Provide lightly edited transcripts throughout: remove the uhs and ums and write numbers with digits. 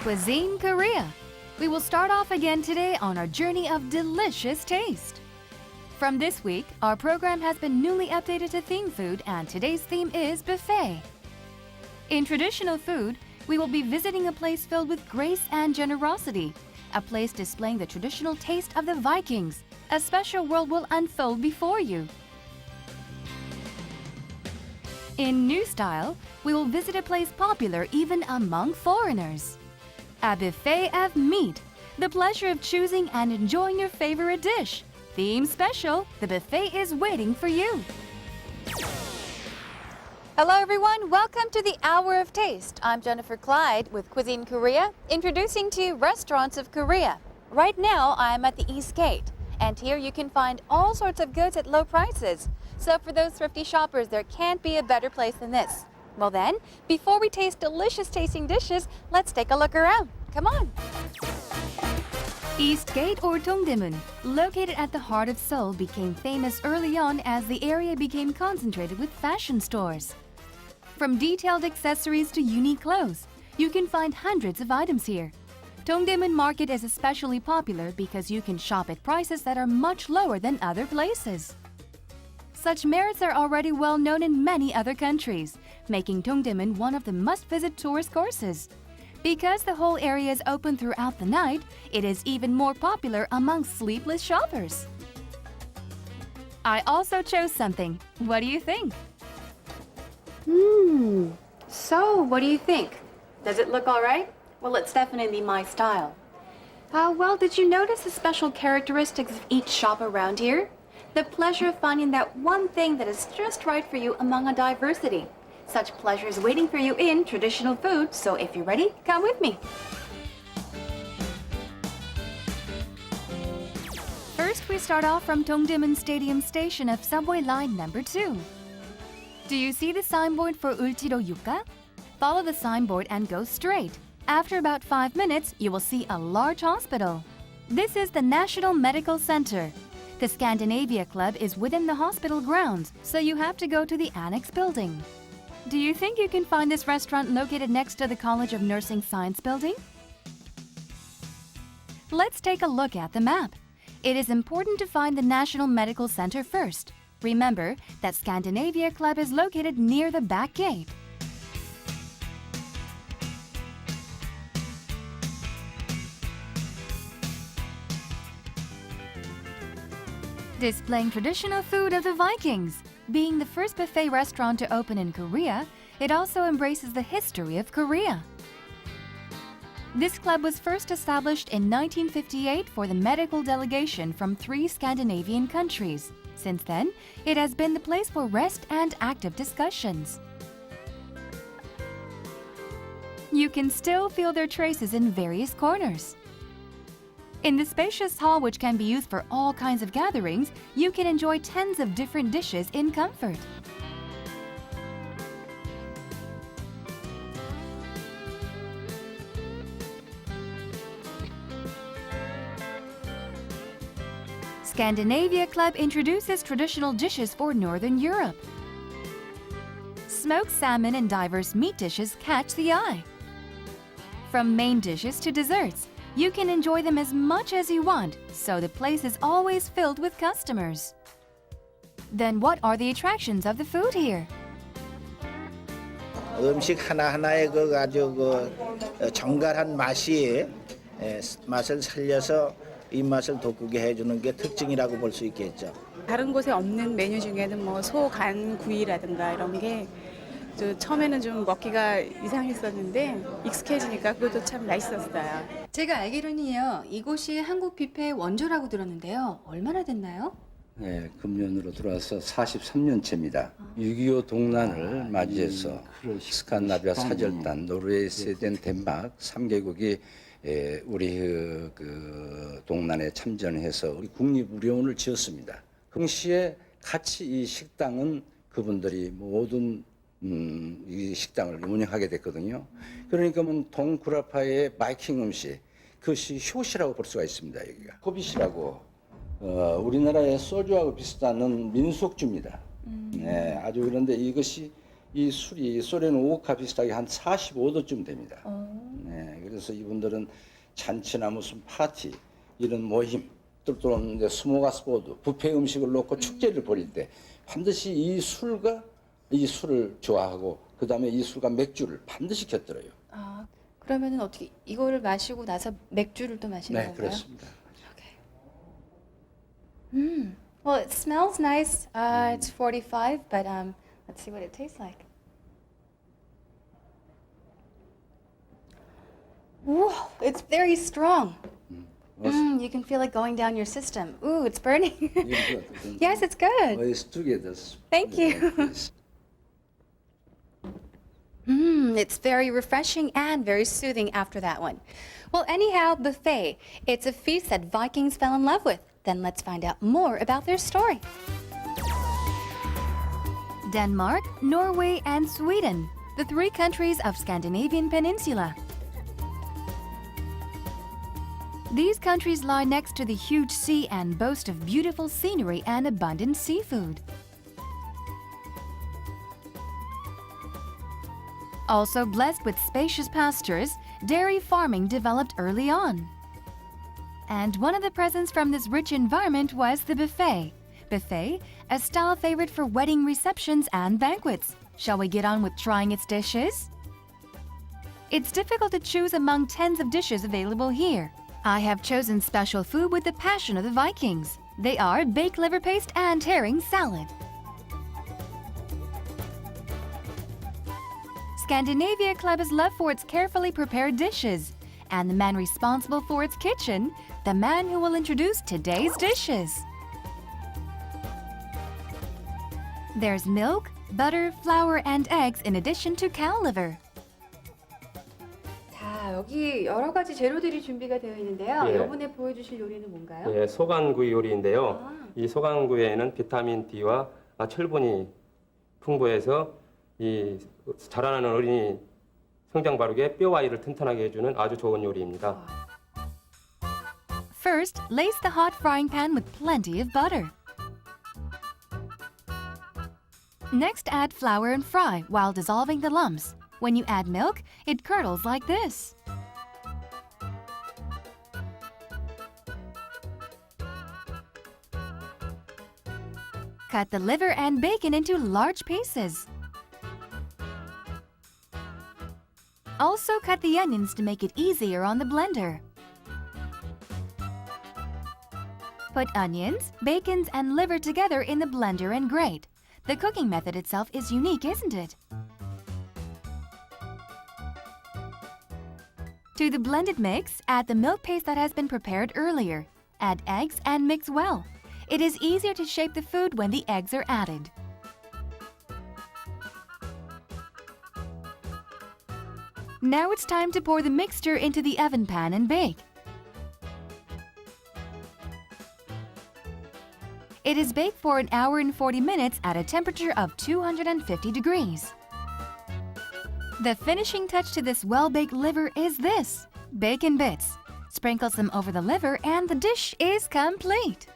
Cuisine Korea. We will start off again today on our journey of delicious taste. From this week, our program has been newly updated to theme food, and today's theme is buffet. In traditional food, we will be visiting a place filled with grace and generosity, a place displaying the traditional taste of the Vikings. A special world will unfold before you. In new style, we will visit a place popular even among foreigners. A buffet of meat, the pleasure of choosing and enjoying your favorite dish. Theme special, the buffet is waiting for you. Hello everyone, welcome to the Hour of Taste. I'm Jennifer Clyde with Cuisine Korea, introducing to you restaurants of Korea. Right now, I'm at the East Gate, and here you can find all sorts of goods at low prices. So for those thrifty shoppers, there can't be a better place than this. Well then, before we taste delicious tasting dishes, let's take a look around. Come on. East Gate or Dongdaemun, located at the heart of Seoul, became famous early on as the area became concentrated with fashion stores. From detailed accessories to unique clothes, you can find hundreds of items here. Dongdaemun Market is especially popular because you can shop at prices that are much lower than other places. Such merits are already well known in many other countries, making Dongdaemun one of the must-visit tourist courses. Because the whole area is open throughout the night, it is even more popular among sleepless shoppers. I also chose something. What do you think? So what do you think? Does it look all right? Well, it's definitely my style. Well, did you notice the special characteristics of each shop around here? The pleasure of finding that one thing that is just right for you among a diversity. Such pleasure is waiting for you in traditional food, so if you're ready, come with me. First, we start off from Dongdaemun Stadium Station of subway line number 2. Do you see the signboard for Ultiro Yuka? Follow the signboard and go straight. After about 5 minutes, you will see a large hospital. This is the National Medical Center. The Scandinavia Club is within the hospital grounds, so you have to go to the annex building. Do you think you can find this restaurant located next to the College of Nursing Science building? Let's take a look at the map. It is important to find the National Medical Center first. Remember that Scandinavia Club is located near the back gate. Displaying traditional food of the Vikings. Being the first buffet restaurant to open in Korea, it also embraces the history of Korea. This club was first established in 1958 for the medical delegation from 3 Scandinavian countries. Since then, it has been the place for rest and active discussions. You can still feel their traces in various corners. In the spacious hall, which can be used for all kinds of gatherings, you can enjoy tens of different dishes in comfort. Scandinavia Club introduces traditional dishes for Northern Europe. Smoked salmon and diverse meat dishes catch the eye. From main dishes to desserts, you can enjoy them as much as you want, so the place is always filled with customers. Then what are the attractions of the food here? 음식 하나하나의 아주 정갈한 맛이 맛을 살려서 입맛을 돋구게 해주는 게 특징이라고 볼 수 있겠죠. 다른 곳에 없는 메뉴 중에는 뭐 소간 구이라든가 이런 게 처음에는 좀 먹기가 이상했었는데 익숙해지니까 그것도 참 맛있었어요. 제가 알기로는요, 이곳이 한국 뷔페의 원조라고 들었는데요. 얼마나 됐나요? 네, 금년으로 들어와서 43년째입니다. 6.25 동란을 맞이해서 스칸나비아 사절단, 노르웨이, 스웨덴, 덴마크 3개국이 우리 그 동란에 참전해서 우리 국립의료원을 지었습니다. 동시에 같이 이 식당은 그분들이 모든 이 식당을 운영하게 됐거든요. 그러니까 동구라파의 바이킹 음식, 그것이 효시라고 볼 수가 있습니다. 여기가 호빗이라고 우리나라의 소주하고 비슷한 민속주입니다. 네, 아주 그런데 이것이 이 술이 소련 오카 비슷하게 한 45도쯤 됩니다. 네, 그래서 그래서 이분들은 잔치나 무슨 파티 이런 모임 또는 이제 스모가스 보드 뷔페 음식을 놓고 축제를 벌일 때 반드시 이 술을 좋아하고 그다음에 이 술과 맥주를 반드시 곁들여요. 아, 그러면은 어떻게 이거를 마시고 나서 맥주를 또 마시는 네, 건가요? 그렇습니다. Well, it smells nice. It's 45, but let's see what it tastes like. Whoa, it's very strong. You can feel it going down your system. Ooh, it's burning. Yes, it's good. It's together. Thank you. It's very refreshing and very soothing after that one. Well, anyhow, buffet. It's a feast that Vikings fell in love with. Then let's find out more about their story. Denmark, Norway, and Sweden, the three countries of Scandinavian peninsula. These countries lie next to the huge sea and boast of beautiful scenery and abundant seafood. Also blessed with spacious pastures, dairy farming developed early on. And one of the presents from this rich environment was the buffet. Buffet, a style favorite for wedding receptions and banquets. Shall we get on with trying its dishes? It's difficult to choose among tens of dishes available here. I have chosen special food with the passion of the Vikings. They are baked liver paste and herring salad. Scandinavia Club is loved for its carefully prepared dishes. And the man responsible for its kitchen, the man who will introduce today's dishes. There's milk, butter, flour, and eggs in addition to cow liver. 자, 여기 여러 가지 재료들이 준비가 되어 있는데요. 예. 이번에 보여주실 요리는 뭔가요? 예, 소간구이 요리인데요. 이 소간구이에는 비타민 D와 철분이 풍부해서 이 자라나는 어린이 성장 바르게 뼈와 이를 튼튼하게 해주는 아주 좋은 요리입니다. First, lace the hot frying pan with plenty of butter. Next, add flour and fry while dissolving the lumps. When you add milk, it curdles like this. Cut the liver and bacon into large pieces. Also cut the onions to make it easier on the blender. Put onions, bacon, and liver together in the blender and grate. The cooking method itself is unique, isn't it? To the blended mix, add the milk paste that has been prepared earlier. Add eggs and mix well. It is easier to shape the food when the eggs are added. Now it's time to pour the mixture into the oven pan and bake. It is baked for an hour and 40 minutes at a temperature of 250 degrees. The finishing touch to this well-baked liver is this, bacon bits. Sprinkle some over the liver and the dish is complete.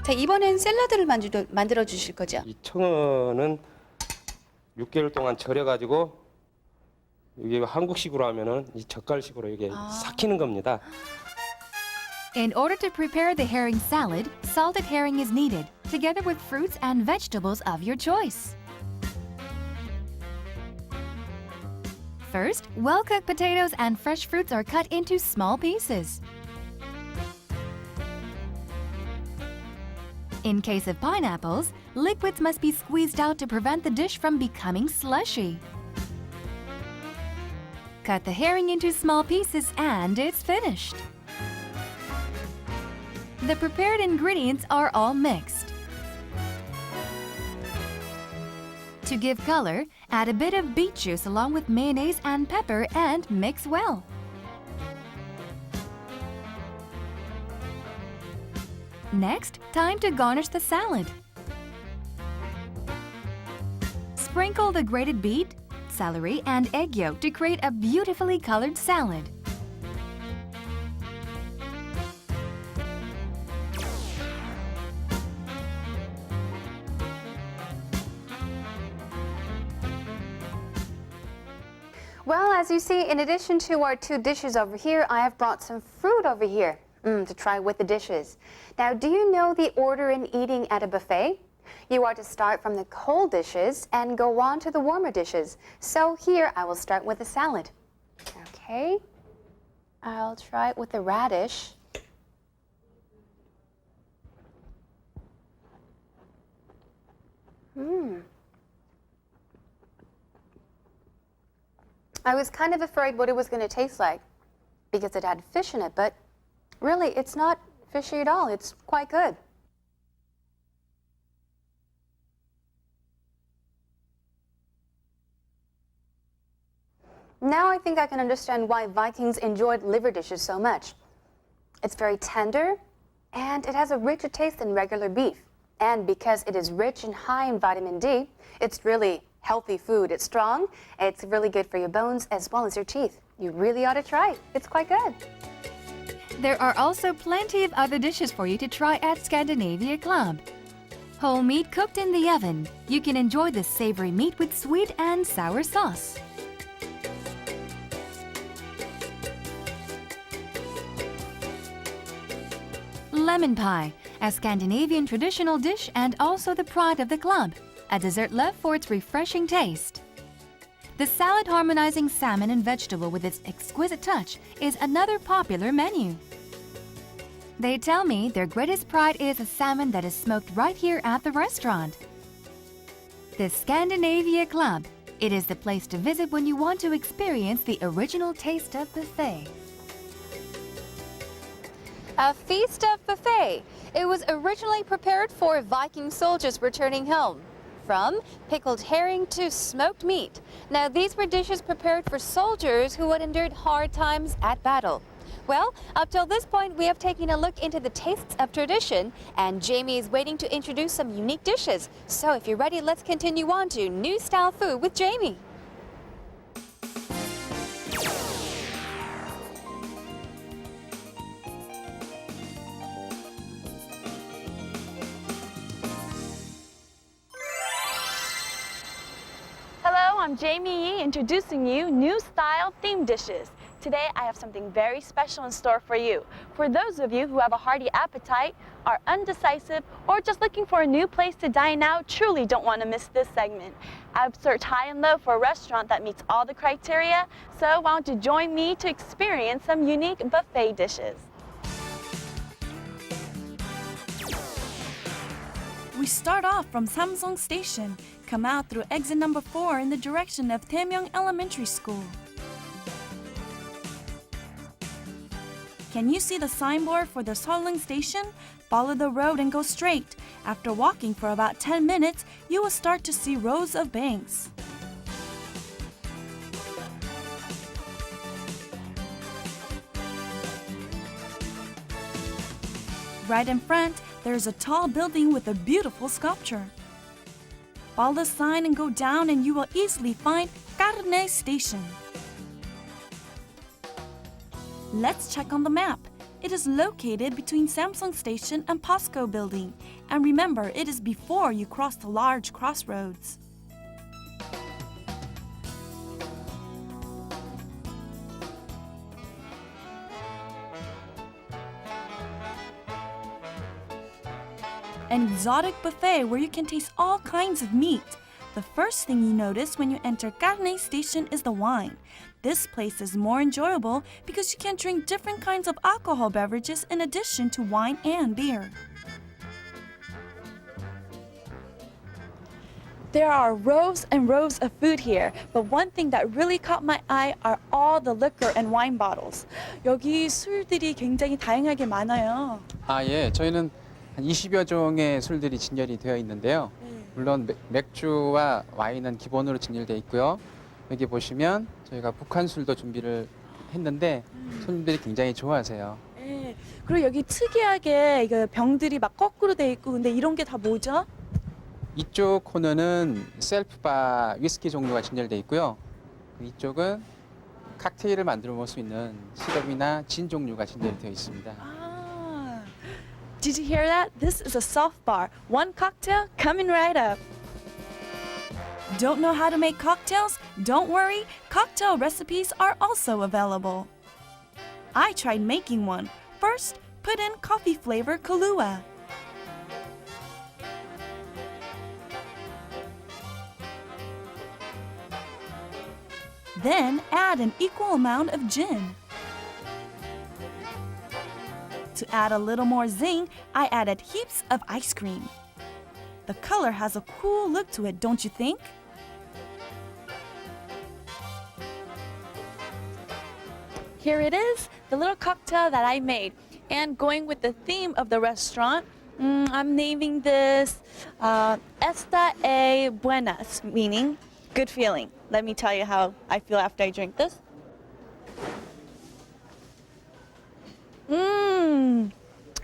자, 이번엔 샐러드를 만들어 주실 거죠? 이 청어는 6개월 동안 절여가지고 이게 한국식으로 하면은 이 젓갈식으로 이게 삭히는 겁니다. In order to prepare the herring salad, salted herring is needed, together with fruits and vegetables of your choice. First, well-cooked potatoes and fresh fruits are cut into small pieces. In case of pineapples, liquids must be squeezed out to prevent the dish from becoming slushy. Cut the herring into small pieces and it's finished. The prepared ingredients are all mixed. To give color, add a bit of beet juice along with mayonnaise and pepper and mix well. Next, time to garnish the salad. Sprinkle the grated beet, celery, and egg yolk to create a beautifully colored salad. as you see, in addition to our two dishes over here, I have brought some fruit over here to try with the dishes. Now, do you know the order in eating at a buffet? You are to start from the cold dishes and go on to the warmer dishes. So here, I will start with the salad. Okay, I'll try it with the radish. I was kind of afraid what it was going to taste like because it had fish in it, but really, it's not fishy at all. It's quite good. Now I think I can understand why Vikings enjoyed liver dishes so much. It's very tender, and it has a richer taste than regular beef. And because it is rich and high in vitamin D, it's really healthy food. It's strong, it's really good for your bones as well as your teeth. You really ought to try it. It's quite good. There are also plenty of other dishes for you to try at Scandinavia Club. Whole meat cooked in the oven. You can enjoy the savory meat with sweet and sour sauce. Lemon pie, a Scandinavian traditional dish and also the pride of the club, a dessert loved for its refreshing taste. The salad harmonizing salmon and vegetable with its exquisite touch is another popular menu. They tell me their greatest pride is a salmon that is smoked right here at the restaurant. The Scandinavia Club. It is the place to visit when you want to experience the original taste of buffet. A feast of buffet. It was originally prepared for Viking soldiers returning home. From pickled herring to smoked meat. Now, these were dishes prepared for soldiers who had endured hard times at battle. Well, up till this point, we have taken a look into the tastes of tradition, and Jamie is waiting to introduce some unique dishes. So if you're ready, let's continue on to new style food with Jamie. Hello, I'm Jamie Yee introducing you new style themed dishes. Today I have something very special in store for you. For those of you who have a hearty appetite, are undecisive, or just looking for a new place to dine out, truly don't want to miss this segment. I've searched high and low for a restaurant that meets all the criteria, so why don't you join me to experience some unique buffet dishes. We start off from Salmon Station, come out through exit number 4 in the direction of Taemyeong Elementary School. Can you see the signboard for the Salmon Station? Follow the road and go straight. After walking for about 10 minutes, you will start to see rows of banks. Right in front, there's a tall building with a beautiful sculpture. Follow the sign and go down and you will easily find Carne Station. Let's check on the map. It is located between Samsung Station and POSCO building. And remember, it is before you cross the large crossroads. An exotic buffet where you can taste all kinds of meat. The first thing you notice when you enter Carne Station is the wine. This place is more enjoyable because you can drink different kinds of alcohol beverages in addition to wine and beer. There are rows and rows of food here, but one thing that really caught my eye are all the liquor and wine bottles. 여기 술들이 굉장히 다양하게 많아요. 예. 저희는 한 20여 종의 술들이 진열이 되어 있는데요. 물론 맥주와 와인은 기본으로 진열되어 있고요. 여기 보시면 저희가 북한 술도 준비를 했는데 손님들이 굉장히 좋아하세요. 네. 그리고 여기 특이하게 이거 병들이 막 거꾸로 돼 있고 근데 이런 게 다 뭐죠? 이쪽 코너는 셀프바 위스키 종류가 진열되어 있고요. 이쪽은 칵테일을 만들어 먹을 수 있는 시럽이나 진 종류가 진열되어 있습니다. Did you hear that? This is a soft bar. One cocktail coming right up. Don't know how to make cocktails? Don't worry, cocktail recipes are also available. I tried making one. First, put in coffee flavor Kahlua. Then add an equal amount of gin. To add a little more zing, I added heaps of ice cream. The color has a cool look to it, don't you think? Here it is, the little cocktail that I made. And going with the theme of the restaurant, I'm naming this Esta e Buenas, meaning good feeling. Let me tell you how I feel after I drink this.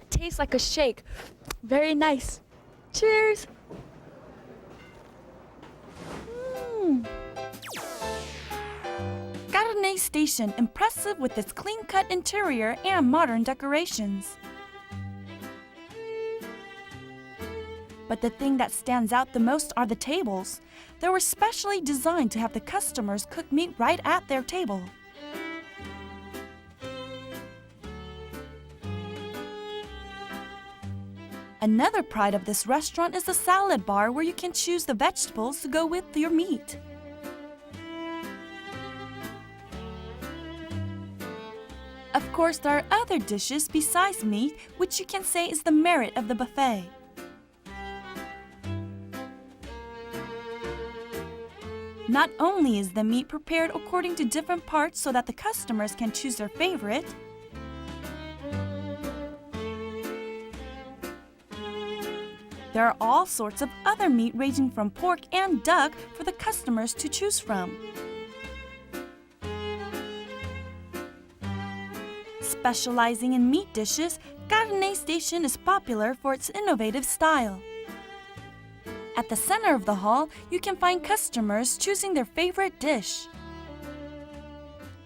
Tastes like a shake. Very nice. Cheers. Carne Station, impressive with its clean-cut interior and modern decorations. But the thing that stands out the most are the tables. They were specially designed to have the customers cook meat right at their table. Another pride of this restaurant is the salad bar where you can choose the vegetables to go with your meat. Of course, there are other dishes besides meat, which you can say is the merit of the buffet. Not only is the meat prepared according to different parts so that the customers can choose their favorite, there are all sorts of other meat ranging from pork and duck for the customers to choose from. Specializing in meat dishes, Carne Station is popular for its innovative style. At the center of the hall, you can find customers choosing their favorite dish.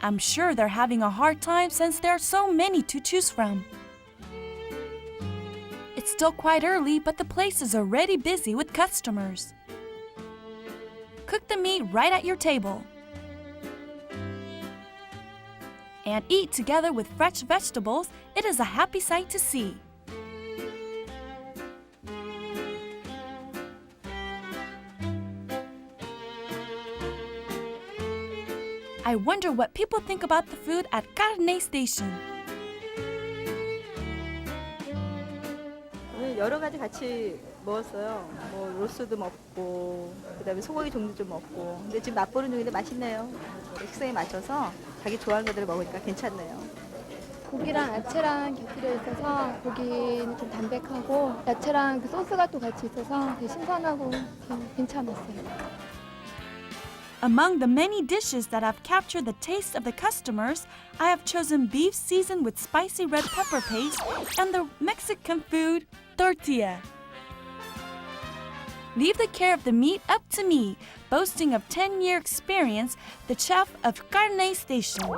I'm sure they're having a hard time since there are so many to choose from. It's still quite early, but the place is already busy with customers. Cook the meat right at your table. And eat together with fresh vegetables. It is a happy sight to see. I wonder what people think about the food at Carne Station. 여러 가지 같이 먹었어요. 뭐 로스도 먹고 그다음에 소고기 종류도 먹고. 근데 지금 맛보는 중인데 맛있네요. 식성에 맞춰서 자기 좋아하는 것들을 먹으니까 괜찮네요. 고기랑 야채랑 곁들여 있어서 고기는 좀 담백하고 야채랑 그 소스가 또 같이 있어서 되게 신선하고 괜찮았어요. Among the many dishes that have captured the taste of the customers, I have chosen beef seasoned with spicy red pepper paste and the Mexican food, tortilla. Leave the care of the meat up to me, boasting of 10-year experience, the chef of Carne Station.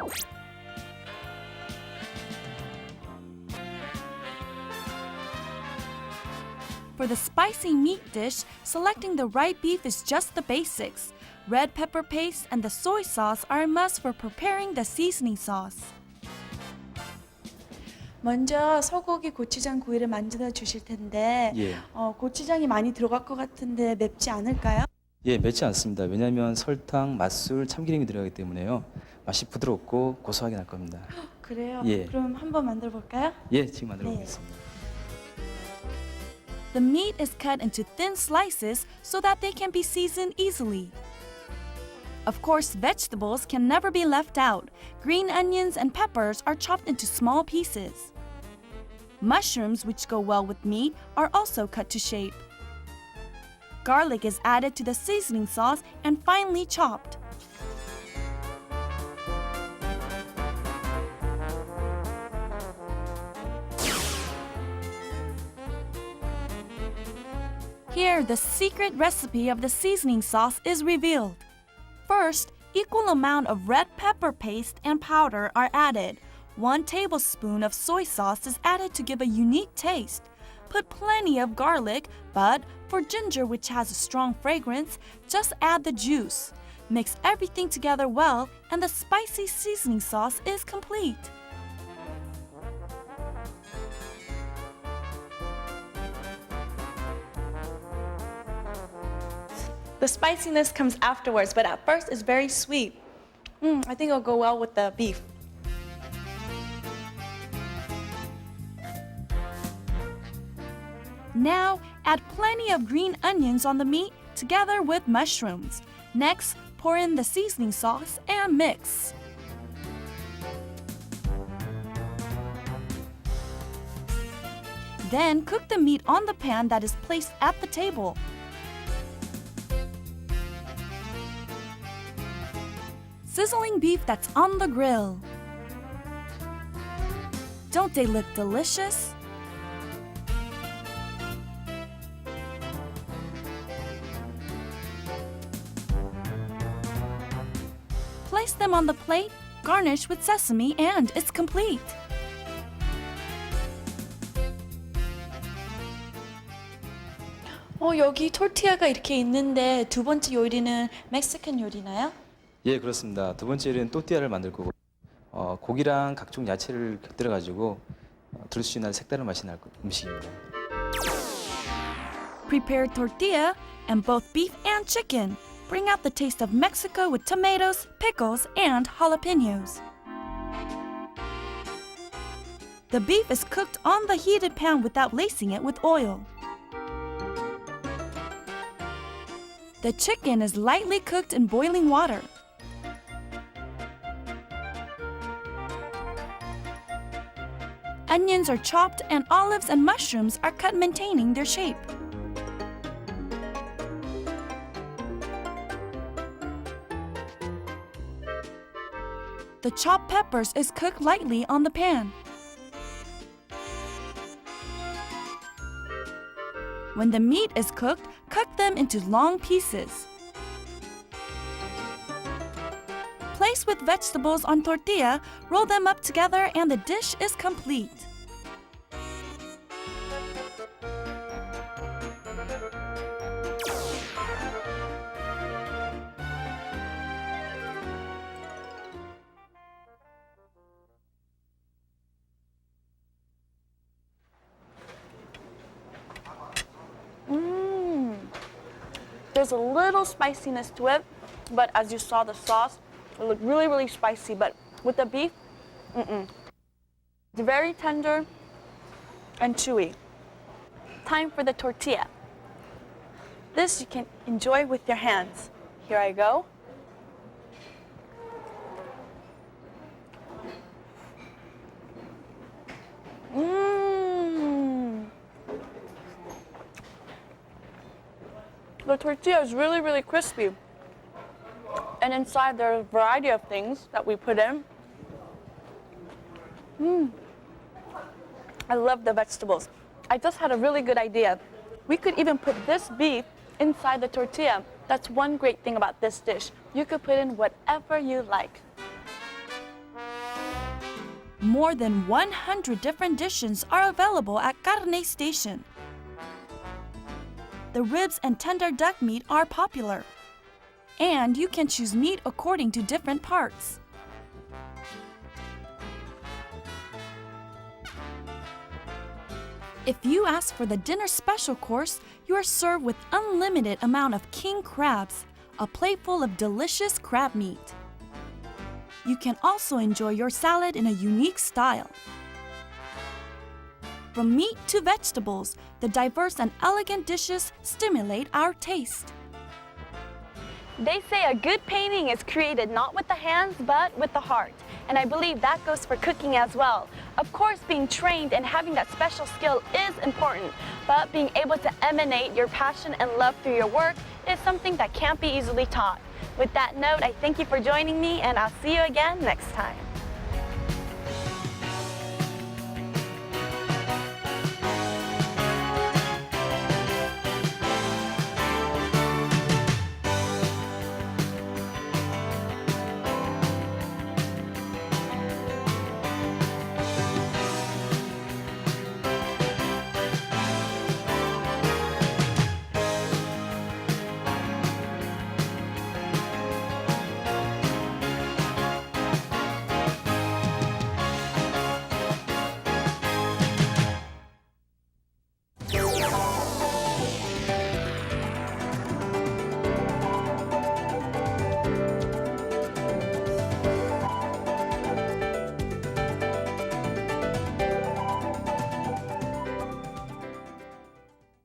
For the spicy meat dish, selecting the right beef is just the basics. Red pepper paste and the soy sauce are a must for preparing the seasoning sauce. 먼저 소고기 고추장 구이를 만들어 주실 텐데 고추장이 많이 들어갈 것 같은데 맵지 않을까요? 예, 맵지 않습니다. 왜냐하면 설탕, 맛술, 참기름이 들어가기 때문에요. 맛이 부드럽고 고소하게 날 겁니다. 그래요? 예. 그럼 한번 만들어 볼까요? 예, 지금 만들어 보겠습니다. The meat is cut into thin slices so that they can be seasoned easily. Of course, vegetables can never be left out. Green onions and peppers are chopped into small pieces. Mushrooms, which go well with meat, are also cut to shape. Garlic is added to the seasoning sauce and finely chopped. Here, the secret recipe of the seasoning sauce is revealed. First, equal amount of red pepper paste and powder are added. 1 tablespoon of soy sauce is added to give a unique taste. put plenty of garlic, but for ginger, which has a strong fragrance, just add the juice. Mix everything together well, and the spicy seasoning sauce is complete. The spiciness comes afterwards, but at first it's very sweet. I think it'll go well with the beef. Now, add plenty of green onions on the meat together with mushrooms. Next, pour in the seasoning sauce and mix. Then cook the meat on the pan that is placed at the table. Sizzling beef that's on the grill. Don't they look delicious? Place them on the plate, garnish with sesame, and it's complete. 여기 토르티아가 이렇게 있는데 두 번째 요리는 멕시칸 요리나요? 예, 그렇습니다. 두 번째 요리는 또띠아를 만들 거고 고기랑 각종 야채를 곁들여 가지고 들을 수 있는 색다른 맛이 날 음식입니다. Prepare tortilla and both beef and chicken. Bring out the taste of Mexico with tomatoes, pickles, and jalapenos. The beef is cooked on the heated pan without lacing it with oil. The chicken is lightly cooked in boiling water. Onions are chopped and olives and mushrooms are cut, maintaining their shape. The chopped peppers is cooked lightly on the pan. When the meat is cooked, cut them into long pieces. Place with vegetables on tortilla, roll them up together, and the dish is complete. There's a little spiciness to it, but as you saw the sauce, it looked really, really spicy. But with the beef, it's very tender and chewy. Time for the tortilla. This you can enjoy with your hands. Here I go. The tortilla is really, really crispy. And inside there are a variety of things that we put in. I love the vegetables. I just had a really good idea. We could even put this beef inside the tortilla. That's one great thing about this dish. You could put in whatever you like. More than 100 different dishes are available at Carne Station. The ribs and tender duck meat are popular. And you can choose meat according to different parts. If you ask for the dinner special course, you are served with unlimited amount of king crabs, a plate full of delicious crab meat. You can also enjoy your salad in a unique style. From meat to vegetables, the diverse and elegant dishes stimulate our taste. They say a good painting is created not with the hands, but with the heart. And I believe that goes for cooking as well. Of course, being trained and having that special skill is important, but being able to emanate your passion and love through your work is something that can't be easily taught. With that note, I thank you for joining me, and I'll see you again next time.